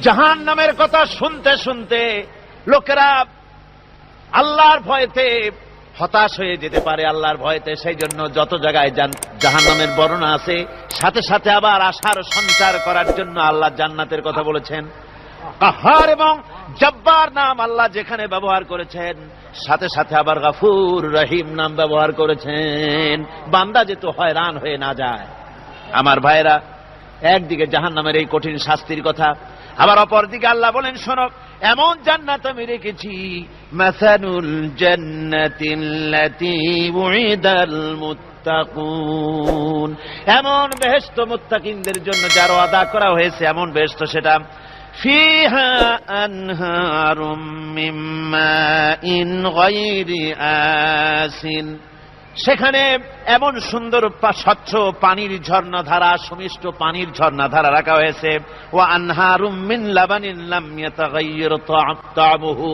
জাহান্নামের কথা শুনতে শুনতে লোকেরা আল্লাহর ভয়েতে হতাশ হয়ে যেতে পারে, আল্লাহর ভয়েতে। সেই জন্য যত জায়গায় জাহান্নামের বর্ণনা আছে, সাথে সাথে আবার আশার সঞ্চার করার জন্য আল্লাহ জান্নাতের কথা বলেছেন। কাহার এবং জব্বার নাম আল্লাহ যেখানে ব্যবহার করেছেন, সাথে সাথে আবার গফুর রহিম নাম ব্যবহার করেছেন, বান্দা যেহেতু হয়রান হয়ে না যায়। আমার ভাইরা, একদিকে জাহান্নামের এই কঠিন শাস্তির কথা, আবার অপরদিকে আল্লাহ বলেন, শোনো, এমন জান্নাত আমি রেখেছি, মাসানুল জান্নাতিল্লাতী উইদাল মুত্তাকুন, এমন বেহেশত মুত্তাকিনদের জন্য যার ওয়াদা করা হয়েছে, এমন বেহেশত সেটা, ফিহা আনহারুম মিন মাইন গায়রি আসিন, সেখানে এমন সুন্দর স্বচ্ছ পানির ঝর্ণাধারা, সুমিষ্ট পানির ঝর্ণাধারা রাখা হয়েছে। ওয়া আনহারুম মিন লাবানিন লাম ইয়াতাগায়্যার তা'আমুহু,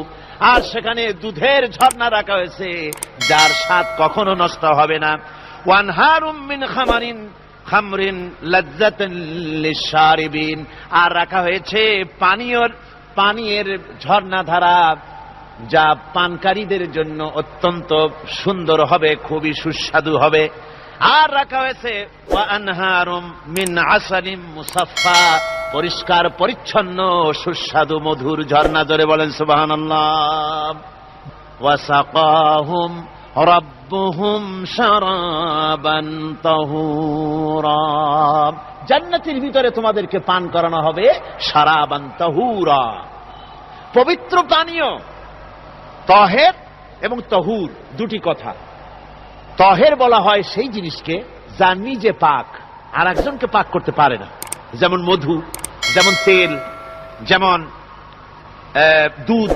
আর সেখানে দুধের ঝর্ণা রাখা হয়েছে যার স্বাদ কখনো নষ্ট হবে না। ওয়া আনহারুম মিন খামরিন লাজ্জাতান লিশারিবিন, আর রাখা হয়েছে পানীয়ের ঝর্ণাধারা যা পানকারীদের জন্য অত্যন্ত সুন্দর হবে, খুবই সুস্বাদু হবে। আর রাখা হয়েছে ওয়া আনহারুম মিন আসালিম মুসাফফা, পরিষ্কার পরিচ্ছন্ন সুস্বাদু মধুর ঝর্ণা। জোরে বলেন সুবহানাল্লাহ। ওয়া সাকাহুম রাব্বুহুম শারাবান তাহুরা, জান্নাতের ভিতরে তোমাদেরকে পান করানো হবে শারাবান তাহুরা, পবিত্র পানীয়। তহের এবং তহুর দুটি কথা। তহের বলা হয় সেই জিনিসকে যা নিজে পাক, আর একজনকে পাক করতে পারে না, যেমন মধু, যেমন তেল, যেমন দুধ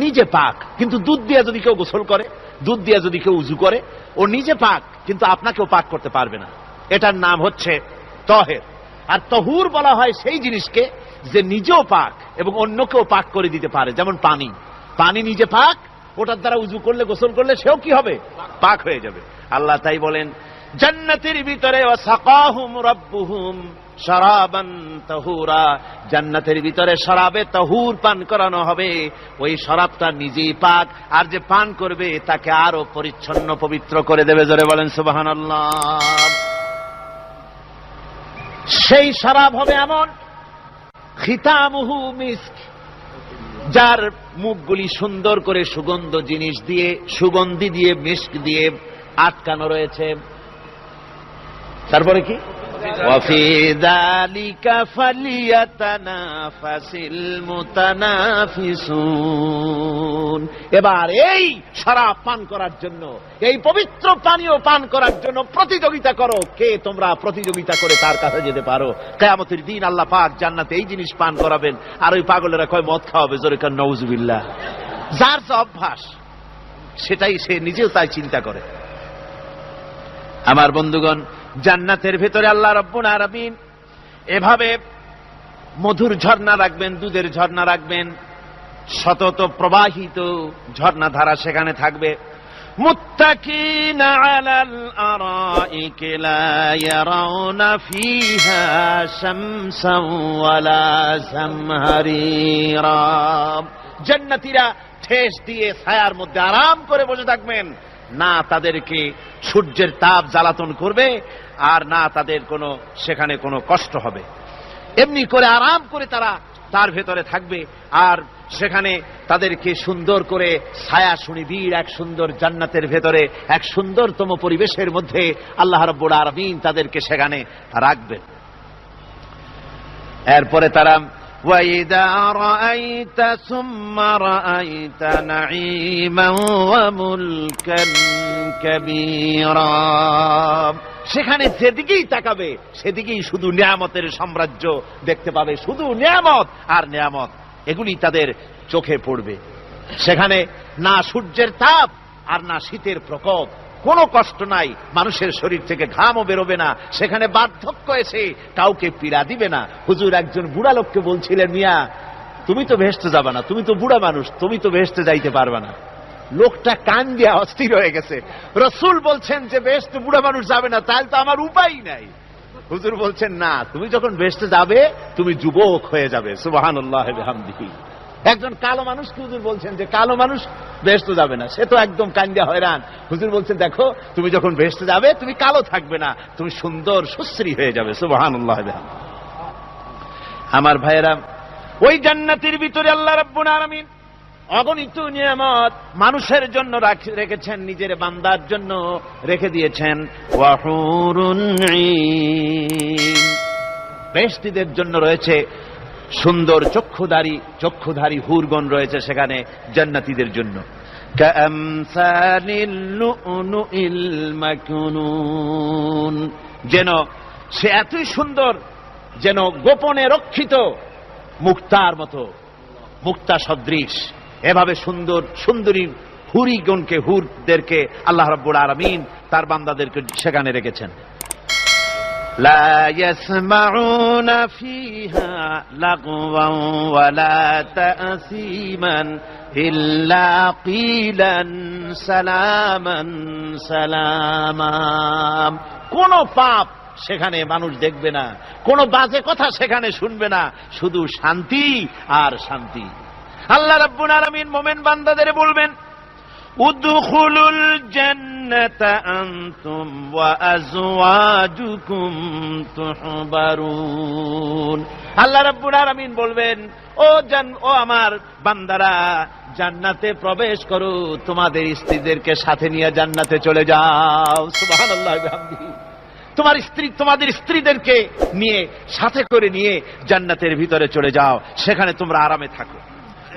নিজে পাক, কিন্তু দুধ দিয়ে যদি কেউ গোসল করে, দুধ দিয়ে যদি কেউ উজু করে, ও নিজে পাক, কিন্তু আপনাকেও পাক করতে পারবে না। এটার নাম হচ্ছে তহের। আর তহুর বলা হয় সেই জিনিসকে যে নিজেও পাক এবং অন্যকেও পাক করে দিতে পারে, যেমন পানি। পানি নিজে পাক, ওটার দ্বারা উজু করলে, গোসল করলে সেও কি হবে? পাক হয়ে যাবে। আল্লাহ তাই বলেন জান্নাতের ভিতরে ওয়াসাকাহুম রাব্বুহুম শারাবান তাহুরা, জান্নাতের ভিতরে শরাবে তাহুর পান করানো হবে। ওই শরাবটা নিজেই পাক, আর যে পান করবে তাকে আরো পরিচ্ছন্ন পবিত্র করে দেবে। জোরে বলেন সুবহানাল্লাহ। সেই শরাব হবে এমন, খিতামুহু মিস্ক, যার মুখগুলি সুন্দর করে সুগন্ধ জিনিস দিয়ে, সুগন্ধি দিয়ে, মিস্ক দিয়ে আটকানো রয়েছে। তারপরে কি? ওয়াফি যালিকা ফালিয়াতানাফাসিল মুতানাফিসুন। এবার এই শরাব পান করার জন্য, এই পবিত্র পানীয় পান করার জন্য প্রতিযোগিতা করো, কে তোমরা প্রতিযোগিতা করে তার কাছে যেতে পারো। কিয়ামতের দিন আল্লাহ পাক জান্নাতে এই জিনিস পান করাবেন, আর ওই পাগলেরা কয় মদ খাওয়াবে। জোরে কান নাউযুবিল্লাহ। যার যা অভ্যাস সেটাই সে নিজেও তাই চিন্তা করে। আমার বন্ধুগণ, জান্নাতের ভেতরে আল্লাহ রাব্বুল আলামিন এভাবে মধুর ঝর্ণা রাখবেন, দুধের ঝর্ণা রাখবেন, সতত প্রবাহিত ঝর্ণাধারা সেখানে থাকবে। মুত্তাকিনা আলাল আরাইকি লা ইয়ারাউনা ফিহা শামসান ওয়ালা জামহারিরা, জান্নাতীরা ঠেস দিয়ে ছায়ার মধ্যে আরাম করে বসে থাকবেন, না তাদেরকে সূর্যের তাপ জ্বালাতন করবে, আর না তাদের সেখানে কোনো কষ্ট হবে। এমনি করে আরাম করে তারা তার ভেতরে থাকবে, আর সেখানে তাদেরকে সুন্দর করে ছায়া সুনিবিড় এক সুন্দর জান্নাতের ভেতরে এক সুন্দরতম পরিবেশের মধ্যে আল্লাহ রাব্বুল আলামিন তাদেরকে সেখানে রাখবেন। এরপরে তারা وَإِذَا رَأَيْتَ ثُمَّ رَأَيْتَ نَعِيمًا وَمُلْكًا كَبِيرًا, সেখানে যেদিকেই তাকাবে সেদিকেই শুধু নিয়ামতের সাম্রাজ্য দেখতে পাবে, শুধু নিয়ামত আর নিয়ামত, এগুলি তাদের চোখে পড়বে। সেখানে না সূর্যের তাপ আর না শীতের প্রকোপ, কোনো কষ্ট নাই, মানুষের শরীর থেকে ঘামও বেরোবে না, সেখানে বার্ধক্য এসে কাউকে পীড়া দিবে না। হুজুর একজন বুড়া লোককে বলছিলেন, মিয়া তুমি তো বেহেশতে যাবে না, তুমি তো বুড়া মানুষ, তুমি তো বেহেশতে যাইতে পারবে না। লোকটা কান দিয়া অস্থির হয়ে গেছে। রাসূল বলছেন যে বেহেশতে বুড়া মানুষ যাবে না, তাহলে তো আমার উপায় নাই। হুজুর বলছেন না, তুমি যখন বেহেশতে যাবে তুমি যুবক হয়ে যাবে। সুবহানাল্লাহি ওয়া বিহামদিহি। একজন কালো মানুষকে হুজুর বলছেন যে কালো মানুষ বেহেশতে যাবে না, সে তো একদম কান্দিয়া হয়রান। হুজুর বলছেন দেখো, তুমি যখন বেহেশতে যাবে তুমি কালো থাকবে না, তুমি সুন্দর সুশ্রী হয়ে যাবে। সুবহানাল্লাহি ওয়া বিহামদিহি। আমার ভাইয়েরা, ওই জান্নাতের ভিতরে আল্লাহ রাব্বুল আলামিন অগণিত নিয়ামত মানুষের জন্য রেখেছেন, নিজের বান্দার জন্য রেখে দিয়েছেন। ওয়া হুরুন ঈন, বেহেশতীদের জন্য রয়েছে সুন্দর চক্ষুধারী হুরগণ রয়েছে সেখানে জান্নাতীদের জন্য। কাআমসালিল লুউলুইল মাকনুন, যেন সে এতই সুন্দর, যেন গোপনে রক্ষিত মুক্তার মতো, মুক্তা সদৃশ। এভাবে সুন্দরী হুরদেরকে আল্লাহ রাব্বুল আলামিন তার বান্দাদেরকে সেখানে রেখেছেন। লা ইয়াসমাউনা ফিহা লাগওয়ান ওয়ালা তাসীমান ইল্লা কিলান সালামান সালামা। কোন পাপ সেখানে মানুষ দেখবে না, কোন বাজে কথা সেখানে শুনবে না, শুধু শান্তি আর শান্তি। আল্লাহ রাব্বুল আলামিন মুমিন বান্দাদের বলবেন, উদখুলুল জান্নাতা আনতুম ওয়া আজওয়াজুকুম তুহবারুন। আল্লাহ রাব্বুল আলামিন বলবেন, ও আমার বান্দারা, জান্নাতে প্রবেশ করো, তোমাদের স্ত্রীদেরকে সাথে নিয়ে জান্নাতে চলে যাও। সুবহানাল্লাহি ওয়া বিহামদিহি। তোমাদের স্ত্রীদেরকে নিয়ে, সাথে করে নিয়ে জান্নাতের ভিতরে চলে যাও, সেখানে তোমরা আরামে থাকো।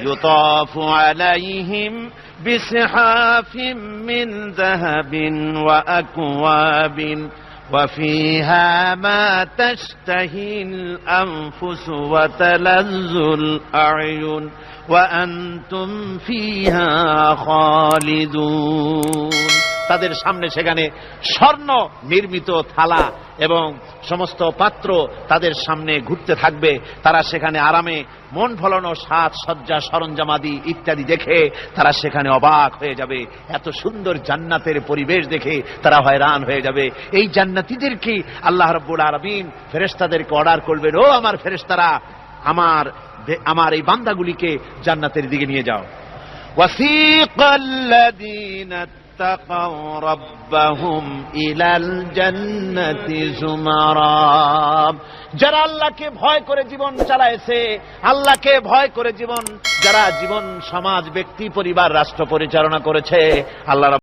ইউতাফু আলাইহিম বিসহাফিম মিন যাহাবিন ওয়া আকওয়াবিন ওয়া ফিহা মা তাশতাহিল আনফুসু ওয়া তালাজ্জুল আ'য়ুন ওয়া আনতুম ফিহা খালিদুন। তাদের সামনে সেখানে স্বর্ণ নির্মিত থালা এবং সমস্ত পাত্র তাদের সামনে ঘুরতে থাকবে। তারা সেখানে আরামে মন ভোলানো সাজ সজ্জা সরঞ্জামাদি ইত্যাদি দেখে তারা সেখানে অবাক হয়ে যাবে। এত সুন্দর জান্নাতের পরিবেশ দেখে তারা হয়রান হয়ে যাবে। এই জান্নাতীদেরকে আল্লাহ রাব্বুল আলামিন ফেরেশতাদেরকে অর্ডার করবেন, ও আমার ফেরেশতারা, আমার এই বান্দাগুলিকে জান্নাতের দিকে নিয়ে যাও। ওয়াসিকাল্লাযীনা اتقوا ربهم إلى الجنة زمرا। যারা আল্লাহকে ভয় করে জীবন চালায়েছে, আল্লাহকে ভয় করে যারা জীবন সমাজ ব্যক্তি পরিবার রাষ্ট্র পরিচালনা করেছে, আল্লাহ